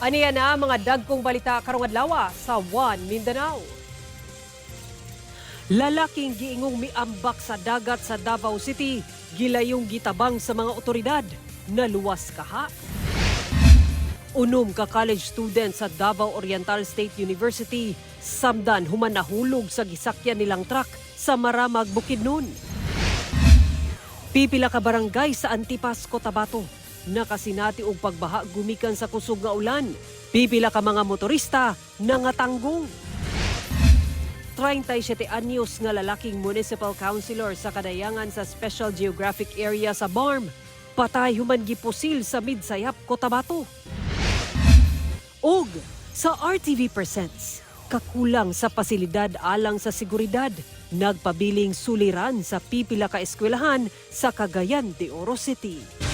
Aniya na mga dagkong balita karong adlaw sa One Mindanao. Lalaking giingong miambak sa dagat sa Davao City, gilayong gitabang sa mga otoridad, naluwas kaha. Unom ka college student sa Davao Oriental State University, samdan human nahulog sa gisakyan nilang truck sa Maramag, Bukidnon. Pipila ka barangay sa Antipas, Cotabato, nakasinati og pagbaha gumikan sa kusog nga ulan. Pipila ka mga motorista nangatanggong. 37 anyos nga lalaking municipal councilor sa Kadayangan sa Special Geographic Area sa BARM, patay human gipusil sa Midsayap, Cotabato. Og sa RTV Presents, kakulang sa pasilidad alang sa seguridad, nagpabiling suliran sa pipila ka eskwelahan sa Cagayan de Oro City.